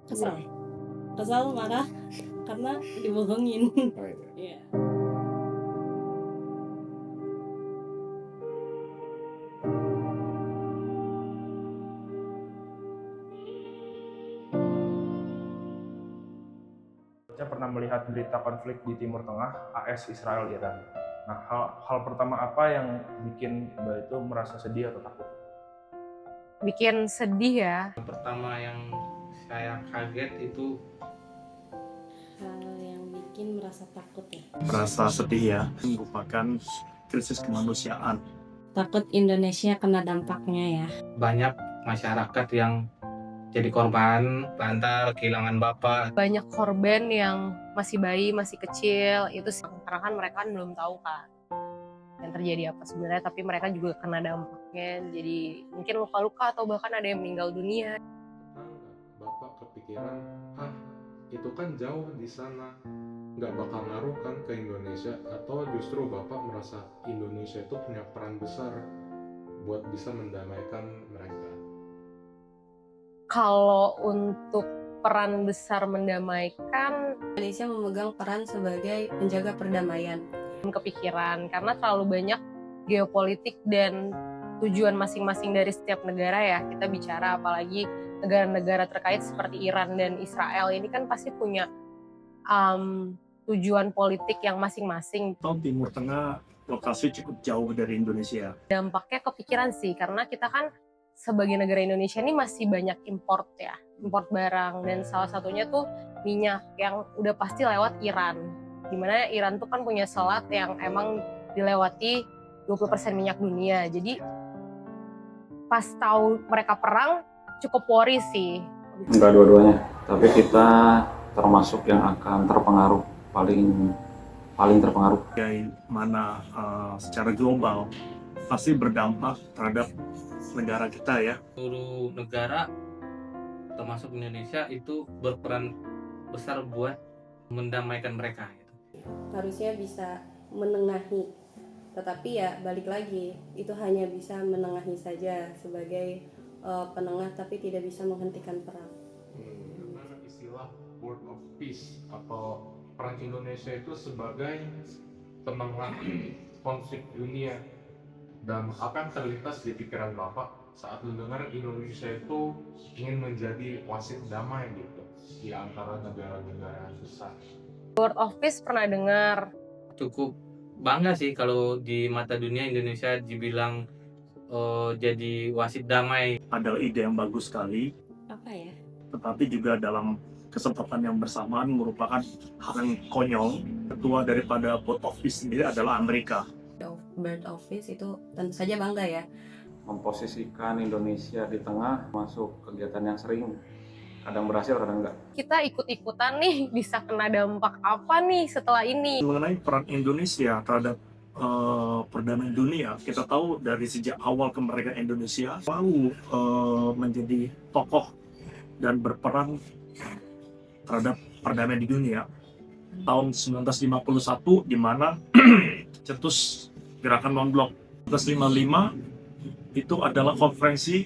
Kesel. Kesel, marah, karena dibohongin. Oh, iya. Iya. Saya pernah melihat berita konflik di Timur Tengah, AS, Israel, Iran. Nah, hal pertama apa yang bikin Mbak itu merasa sedih atau takut? Bikin sedih ya. Pertama yang saya kaget itu Hal yang bikin merasa takut ya. Merasa sedih ya, merupakan krisis kemanusiaan. Takut Indonesia kena dampaknya ya. banyak masyarakat yang jadi korban lantar kehilangan bapak. Banyak korban yang masih bayi, masih kecil. Itu sih, karena kan mereka kan belum tahu kan yang terjadi apa sebenarnya, tapi mereka juga kena dampaknya. Jadi mungkin luka-luka atau bahkan ada yang meninggal dunia. Bapak kepikiran, itu kan jauh di sana, nggak bakal ngaruh kan ke Indonesia, atau justru Bapak merasa Indonesia itu punya peran besar buat bisa mendamaikan mereka? Kalau untuk peran besar mendamaikan, Indonesia memegang peran sebagai penjaga perdamaian. kepikiran karena terlalu banyak geopolitik dan tujuan masing-masing dari setiap negara ya. Kita bicara apalagi negara-negara terkait seperti Iran dan Israel ini kan pasti punya tujuan politik yang masing-masing. Atau Timur Tengah lokasi cukup jauh dari Indonesia. Dampaknya kepikiran sih, karena kita kan sebagai negara Indonesia ini masih banyak import ya, import barang, dan salah satunya tuh minyak yang udah pasti lewat Iran. Dimana Iran tuh kan punya selat yang emang dilewati 20% minyak dunia. Jadi pas tahu mereka perang cukup worry sih. Enggak dua-duanya, tapi kita termasuk yang akan terpengaruh, paling terpengaruh. Bagaimana secara global pasti berdampak terhadap negara kita ya. Seluruh negara termasuk Indonesia itu berperan besar buat mendamaikan mereka gitu. Harusnya bisa menengahi, tetapi ya balik lagi, itu hanya bisa menengahi saja sebagai penengah, tapi tidak bisa menghentikan perang. Karena istilah Word of Peace atau peran Indonesia itu sebagai penengah konflik dunia, dan apa yang terlintas di pikiran Bapak saat mendengar Indonesia itu ingin menjadi wasit damai gitu di antara negara-negara besar? Word of Peace pernah dengar. Cukup bangga sih kalau di mata dunia Indonesia dibilang jadi wasit damai. Ada ide yang bagus sekali, Apa ya? tetapi juga dalam kesempatan yang bersamaan merupakan hal yang konyol. Ketua daripada Board of Peace sendiri adalah Amerika. Bird Office itu tentu saja bangga ya. Memposisikan Indonesia di tengah, masuk kegiatan yang sering, kadang berhasil, kadang enggak. Kita ikut-ikutan nih, bisa kena dampak apa nih setelah ini? Mengenai peran Indonesia terhadap perdamaian dunia, kita tahu dari sejak awal kemerdekaan Indonesia selalu menjadi tokoh dan berperan terhadap perdamaian di dunia. Tahun 1951 di mana cetus gerakan non-blok. 1955 itu adalah konferensi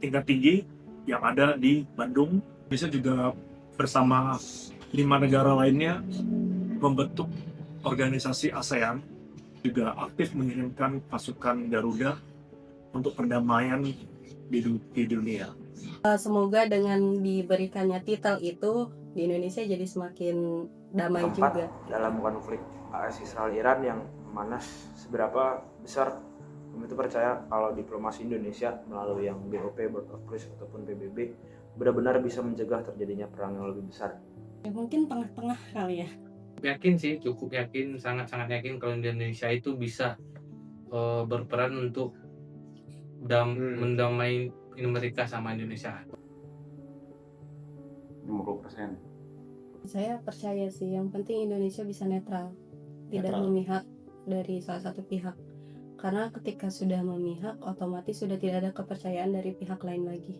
tingkat tinggi yang ada di Bandung. Indonesia juga bersama 5 negara lainnya membentuk organisasi ASEAN, juga aktif mengirimkan pasukan Garuda untuk perdamaian di dunia. Semoga dengan diberikannya titel itu di Indonesia jadi semakin damai juga. Dalam konflik AS Israel Iran yang memanas seberapa besar, kami itu percaya kalau diplomasi Indonesia melalui yang BOP, Board of Peace ataupun PBB benar-benar bisa mencegah terjadinya perang yang lebih besar. Ya, mungkin tengah-tengah kali ya. Yakin sih, cukup yakin, sangat-sangat yakin kalau Indonesia itu bisa berperan untuk mendamai mereka sama Indonesia. 50%. Saya percaya sih, yang penting Indonesia bisa netral, tidak memihak dari salah satu pihak. Karena ketika sudah memihak, otomatis sudah tidak ada kepercayaan dari pihak lain lagi.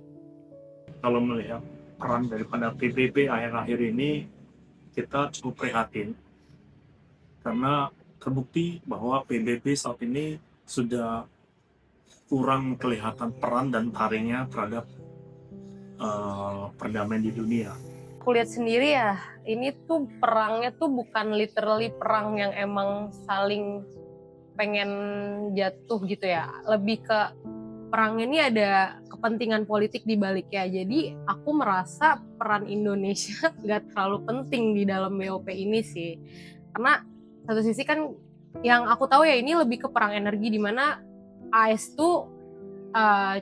Kalau melihat peran daripada PBB akhir-akhir ini, kita cukup prihatin karena terbukti bahwa PBB saat ini sudah kurang kelihatan peran dan taringnya terhadap perdamaian di dunia. Aku lihat sendiri ya, ini tuh perangnya tuh bukan literally perang yang emang saling pengen jatuh gitu ya. Lebih ke perang ini ada kepentingan politik di baliknya. Jadi aku merasa peran Indonesia nggak terlalu penting di dalam BOP ini sih. Karena satu sisi kan yang aku tahu ya ini lebih ke perang energi di mana AS tuh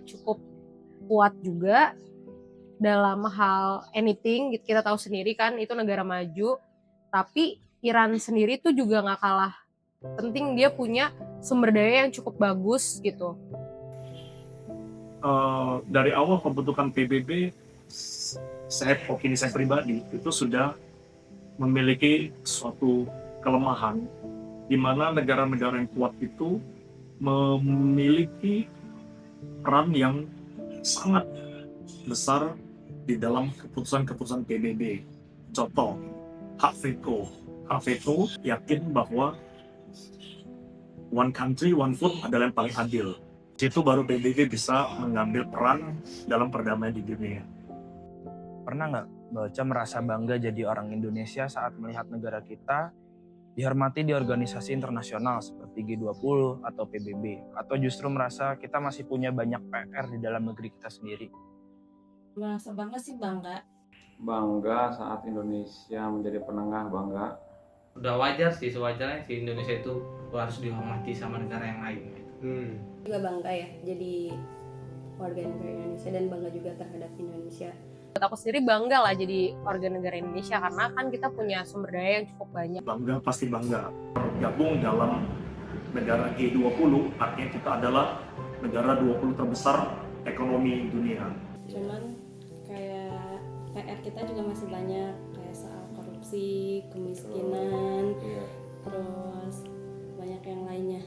cukup kuat juga dalam hal anything. Kita tahu sendiri kan itu negara maju. Tapi Iran sendiri tuh juga nggak kalah penting, dia punya sumber daya yang cukup bagus gitu. Dari awal pembentukan PBB, opini saya pribadi itu sudah memiliki suatu kelemahan di mana negara-negara yang kuat itu memiliki peran yang sangat besar di dalam keputusan-keputusan PBB. Contoh, hak veto. Hak veto yakin bahwa one country, one vote adalah yang paling adil. Situ baru PBB bisa mengambil peran dalam perdamaian di dunia. Pernah nggak Baocha merasa bangga jadi orang Indonesia saat melihat negara kita dihormati di organisasi internasional seperti G20 atau PBB? Atau justru merasa kita masih punya banyak PR di dalam negeri kita sendiri? Merasa bangga sih bangga. Bangga saat Indonesia menjadi penengah, bangga. Udah wajar sih, sewajarnya si Indonesia itu harus dihormati sama negara yang lain gitu. Juga bangga ya jadi warga negara Indonesia dan bangga juga terhadap Indonesia. Buat aku sendiri bangga lah jadi warga negara Indonesia karena kan kita punya sumber daya yang cukup banyak. Bangga, pasti bangga. Gabung dalam negara G20, artinya kita adalah negara 20 terbesar ekonomi dunia. Cuman kayak PR kita juga masih banyak kayak soal korupsi, kemiskinan, terus banyak yang lainnya.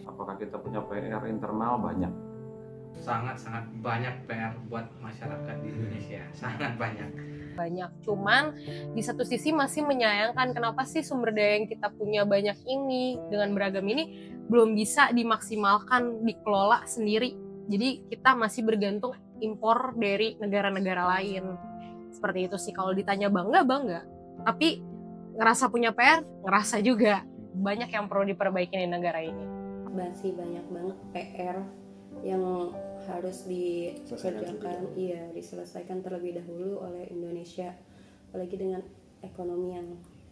Apakah kita punya PR internal? Banyak. Sangat-sangat banyak PR buat masyarakat di Indonesia, sangat banyak. Cuman di satu sisi masih menyayangkan kenapa sih sumber daya yang kita punya banyak ini dengan beragam ini belum bisa dimaksimalkan, dikelola sendiri. Jadi kita masih bergantung impor dari negara-negara lain. Seperti itu sih, kalau ditanya bangga. Tapi ngerasa punya PR, ngerasa juga banyak yang perlu diperbaiki di negara ini. Masih banyak banget PR yang harus dikerjakan, diselesaikan terlebih dahulu oleh Indonesia, apalagi dengan ekonomi yang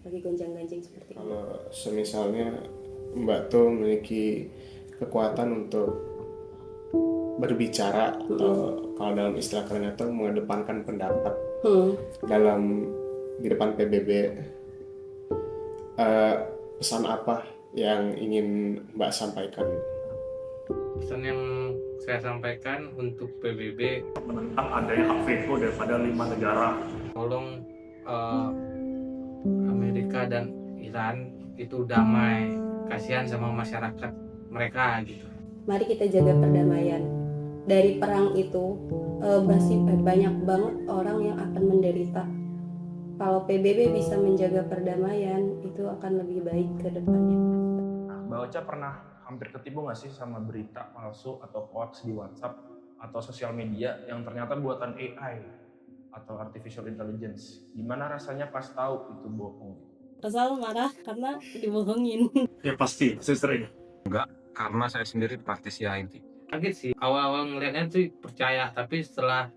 lagi gonjang-ganjing seperti ini. Kalau semisalnya Mbak tuh memiliki kekuatan untuk berbicara atau kalau dalam istilah keren itu mengedepankan pendapat di depan PBB, pesan apa yang ingin Mbak sampaikan? Pesan yang saya sampaikan untuk PBB, Menentang adanya hak veto daripada 5 negara. tolong Amerika dan Iran itu damai, kasihan sama masyarakat mereka gitu. Mari kita jaga perdamaian. Dari perang itu masih banyak banget orang yang akan menderita. Kalau PBB bisa menjaga perdamaian, itu akan lebih baik ke depannya. Baocha pernah hampir ketipu nggak sih sama berita palsu atau hoax di WhatsApp atau sosial media yang ternyata buatan AI atau artificial intelligence? Gimana rasanya pas tahu itu bohong? Kesal, marah karena dibohongin. Ya pasti sering. Karena saya sendiri praktisi IT. Kaget sih, awal-awal ngeliatnya tuh percaya, tapi setelah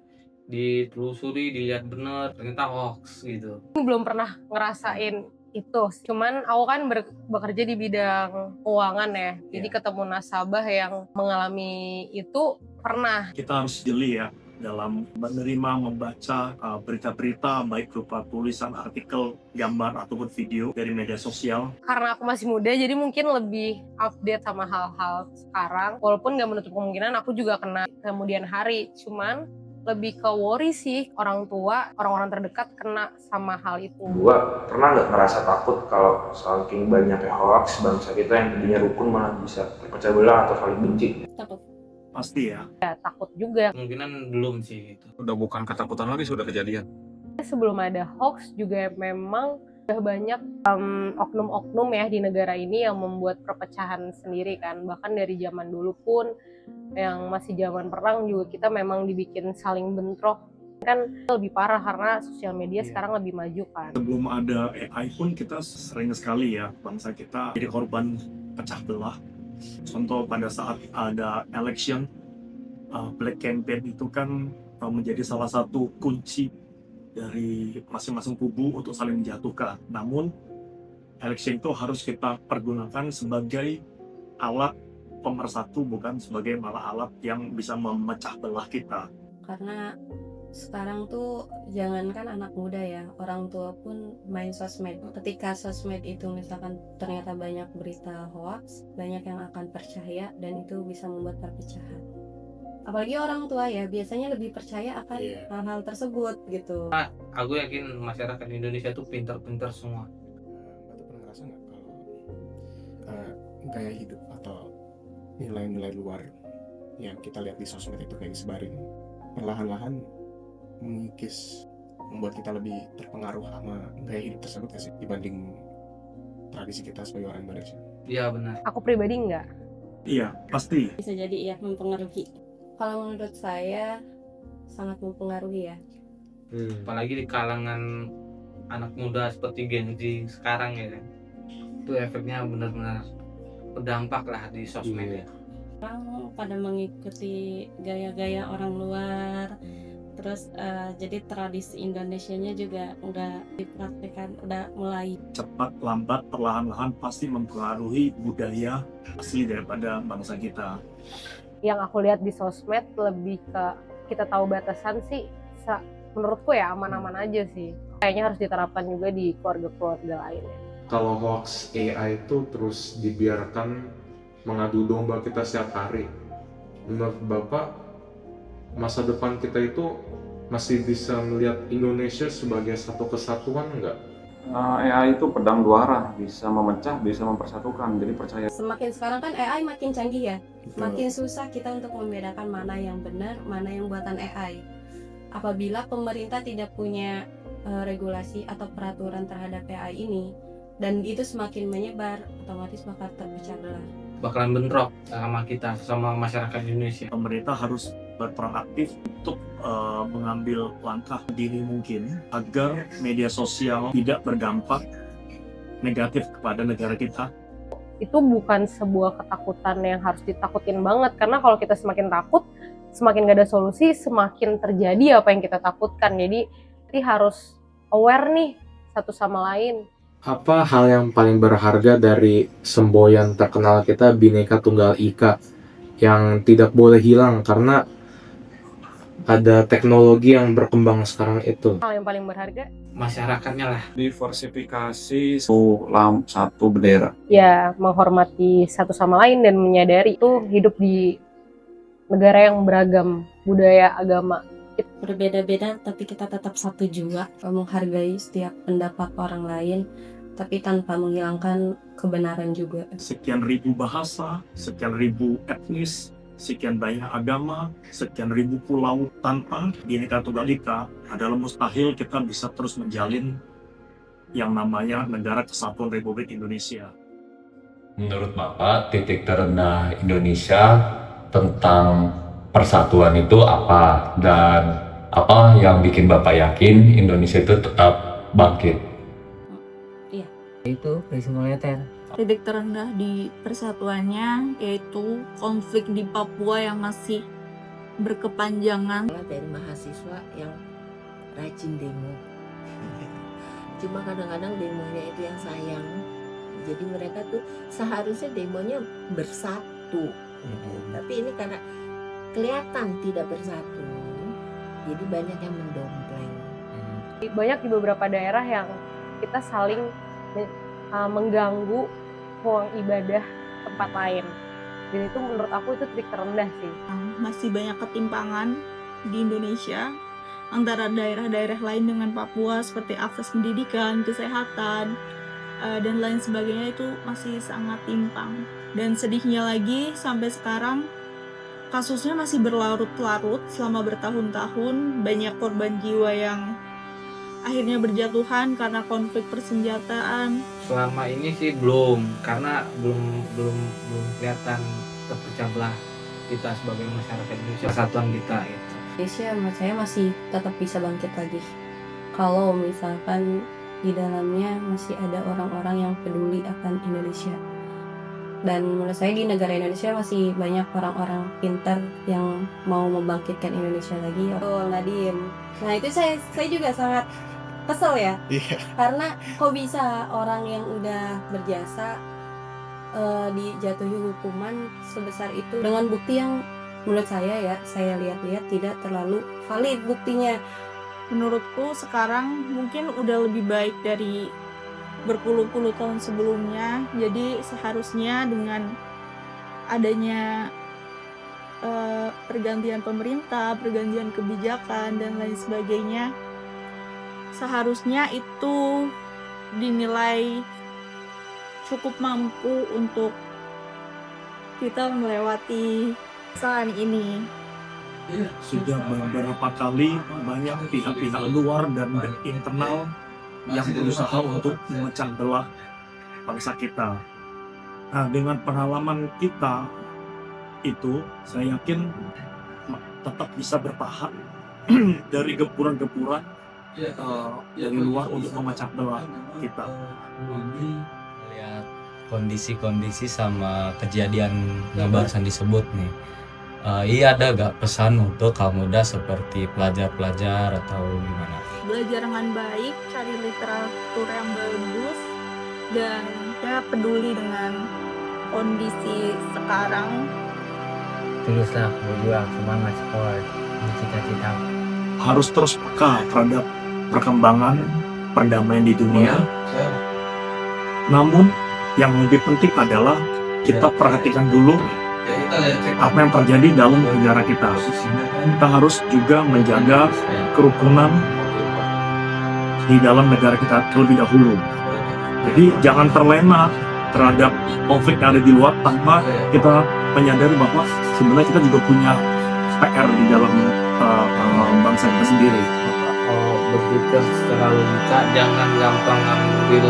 ditelusuri, dilihat bener, ternyata hoax gitu. Belum pernah ngerasain itu, cuman aku kan bekerja di bidang keuangan ya, jadi ketemu nasabah yang mengalami itu pernah. Kita harus jeli ya dalam menerima, membaca berita-berita baik berupa tulisan, artikel, gambar ataupun video dari media sosial. Karena aku masih muda, jadi mungkin lebih update sama hal-hal sekarang. Walaupun nggak menutup kemungkinan aku juga kena kemudian hari, cuman lebih ke worry sih orang tua, orang-orang terdekat kena sama hal itu. Gua pernah nggak ngerasa takut kalau saking banyaknya hoax bangsa kita yang tadinya rukun malah bisa terpecah belah atau saling benci? Takut. Pasti ya. Ya, takut juga. Kemungkinan belum sih gitu. Udah bukan ketakutan lagi, sudah kejadian. Sebelum ada hoax juga memang udah banyak oknum-oknum ya di negara ini yang membuat perpecahan sendiri kan. Bahkan dari zaman dulu pun yang masih zaman perang juga kita memang dibikin saling bentrok Kan lebih parah karena sosial media Iya. sekarang lebih maju kan. Sebelum ada AI pun kita sering sekali ya bangsa kita jadi korban pecah belah. Contoh pada saat ada election, Black Campaign itu kan menjadi salah satu kunci dari masing-masing kubu untuk saling menjatuhkan. Namun election itu harus kita pergunakan sebagai alat pemersatu, bukan sebagai malah alat yang bisa memecah belah kita. Karena sekarang tuh jangankan anak muda ya, orang tua pun main sosmed. Ketika sosmed itu misalkan ternyata banyak berita hoax, banyak yang akan percaya dan itu bisa membuat perpecahan. Apalagi orang tua ya, biasanya lebih percaya akan hal-hal tersebut gitu. Aku yakin masyarakat Indonesia tuh pintar-pintar semua. Mbak tuh pernah ngerasa nggak kalau gaya hidup atau nilai-nilai luar yang kita lihat di sosmed itu kayak disebarin perlahan-lahan mengikis, membuat kita lebih terpengaruh sama gaya hidup tersebut nggak sih dibanding tradisi kita sebagai orang Indonesia? Iya benar. Aku pribadi enggak. Iya, pasti. Bisa jadi ya mempengaruhi. Kalau menurut saya sangat mempengaruhi ya. Apalagi di kalangan anak muda seperti Gen Z sekarang ya kan. Itu efeknya benar-benar berdampak lah di sosmed ya. Orang pada mengikuti gaya-gaya orang luar, terus jadi tradisi Indonesianya juga nggak dipraktikkan, udah mulai. Cepat, lambat, perlahan-lahan pasti mempengaruhi budaya asli daripada bangsa kita. Yang aku lihat di sosmed lebih ke kita tahu batasan sih, menurutku ya aman-aman aja sih. Kayaknya harus diterapkan juga di keluarga-keluarga lain ya. Kalau hoax AI itu terus dibiarkan mengadu domba kita setiap hari, menurut Bapak masa depan kita itu masih bisa melihat Indonesia sebagai satu kesatuan nggak? AI itu pedang dua arah, bisa memecah, bisa mempersatukan. Jadi percaya. Semakin sekarang kan AI makin canggih ya, Betul. makin susah kita untuk membedakan mana yang benar, mana yang buatan AI. Apabila pemerintah tidak punya regulasi atau peraturan terhadap AI ini, dan itu semakin menyebar, otomatis bakal terpecah belah. Bakalan bentrok sama kita, sama masyarakat Indonesia. Pemerintah harus berperan aktif untuk mengambil langkah dini mungkin agar media sosial tidak berdampak negatif kepada negara kita. Itu bukan sebuah ketakutan yang harus ditakutin banget, karena kalau kita semakin takut, semakin gak ada solusi, semakin terjadi apa yang kita takutkan. Jadi harus aware nih satu sama lain. Apa hal yang paling berharga dari semboyan terkenal kita Bhinneka Tunggal Ika yang tidak boleh hilang karena ada teknologi yang berkembang sekarang itu? Hal yang paling berharga Masyarakatnya lah. Diversifikasi satu bendera. ya menghormati satu sama lain dan menyadari itu hidup di negara yang beragam budaya, agama. Berbeda-beda tapi kita tetap satu jua. Menghargai setiap pendapat orang lain, tapi tanpa menghilangkan kebenaran juga. Sekian ribu bahasa, sekian ribu etnis, sekian banyak agama, sekian ribu pulau, tanpa Bhinneka Tunggal Ika adalah mustahil kita bisa terus menjalin yang namanya Negara Kesatuan Republik Indonesia. Menurut Bapak, titik terendah Indonesia tentang persatuan itu apa? Dan apa yang bikin Bapak yakin Indonesia itu tetap bangkit? Itu krisis moneter. Titik terendah di persatuannya yaitu konflik di Papua yang masih berkepanjangan. Dari mahasiswa yang rajin demo. Cuma kadang-kadang demonya itu yang sayang. Jadi mereka tuh seharusnya demonya bersatu. Tapi ini karena kelihatan tidak bersatu, jadi banyak yang mendompleng. Banyak di beberapa daerah yang kita saling mengganggu ruang ibadah tempat lain. Dan itu menurut aku itu titik terendah sih. Masih banyak ketimpangan di Indonesia antara daerah-daerah lain dengan Papua seperti akses pendidikan, kesehatan, dan lain sebagainya itu masih sangat timpang. Dan sedihnya lagi sampai sekarang kasusnya masih berlarut-larut selama bertahun-tahun, banyak korban jiwa yang akhirnya berjatuhan karena konflik persenjataan. Selama ini sih belum, karena belum kelihatan terpecah belah kita sebagai masyarakat Indonesia, persatuan kita gitu. Indonesia menurut saya masih tetap bisa bangkit lagi kalau misalkan di dalamnya masih ada orang-orang yang peduli akan Indonesia. Dan menurut saya di negara Indonesia masih banyak orang-orang pintar yang mau membangkitkan Indonesia lagi. Oh, Nadiem. Nah, itu saya juga sangat kesel ya. Karena kok bisa orang yang udah berjasa dijatuhi hukuman sebesar itu dengan bukti yang menurut saya lihat-lihat tidak terlalu valid buktinya. Menurutku sekarang mungkin udah lebih baik dari berpuluh-puluh tahun sebelumnya. Jadi seharusnya dengan adanya pergantian pemerintah, pergantian kebijakan dan lain sebagainya, seharusnya itu dinilai cukup mampu untuk kita melewati kesalahan ini. Sudah beberapa kali banyak pihak-pihak luar dan internal yang berusaha untuk memecah belah bangsa kita. Nah, dengan pengalaman kita itu, saya yakin tetap bisa bertahan dari gempuran-gempuran dari luar untuk memecah belah kita. Lihat kondisi-kondisi sama kejadian yang barusan disebut nih. Iya, ada gak pesan untuk kaum muda seperti pelajar-pelajar atau gimana? Belajar dengan baik, cari literatur yang bagus, dan ya peduli dengan kondisi sekarang. Teruslah berjuang, semangat sekolah, cita-cita. Harus terus peka terhadap perkembangan perdamaian di dunia. Namun yang lebih penting adalah kita perhatikan dulu apa yang terjadi dalam negara kita. Kita harus juga menjaga kerukunan di dalam negara kita terlebih dahulu. Jadi jangan terlena terhadap konflik yang ada di luar tanpa kita menyadari bahwa sebenarnya kita juga punya PR di dalam bangsa kita sendiri. Kalau berpikir secara logika, jangan gampang ambil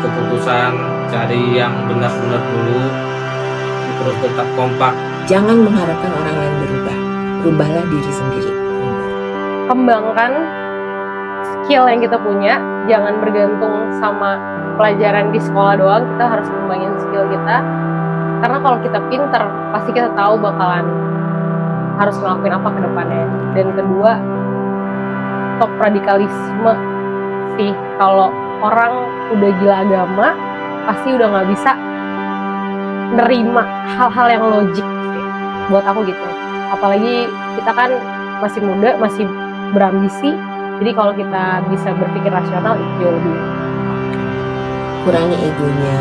keputusan, cari yang benar-benar dulu, terus tetap kompak. Jangan mengharapkan orang lain berubah, rubahlah diri sendiri. Kembangkan skill yang kita punya, jangan bergantung sama pelajaran di sekolah doang. Kita harus ngembangin skill kita, karena kalau kita pinter pasti kita tahu bakalan harus ngelakuin apa ke depannya. Dan kedua, stop radikalisme sih. Kalau orang udah gila agama pasti udah nggak bisa nerima hal-hal yang logik sih. Buat aku gitu. Apalagi kita kan masih muda, masih berambisi. Jadi kalau kita bisa berpikir rasional itu jauh lebih. Kurangi egonya,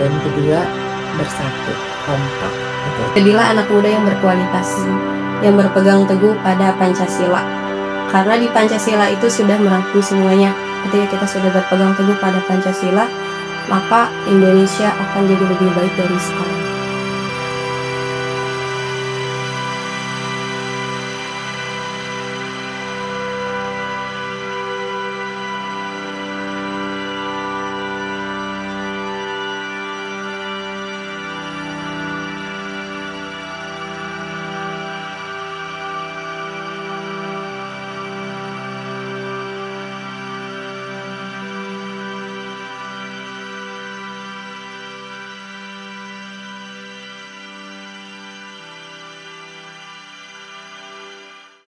dan kedua bersatu, kompak. Jadilah anak muda yang berkualitas, yang berpegang teguh pada Pancasila. Karena di Pancasila itu sudah merangkum semuanya. Ketika kita sudah berpegang teguh pada Pancasila, maka Indonesia akan jadi lebih baik dari sekarang.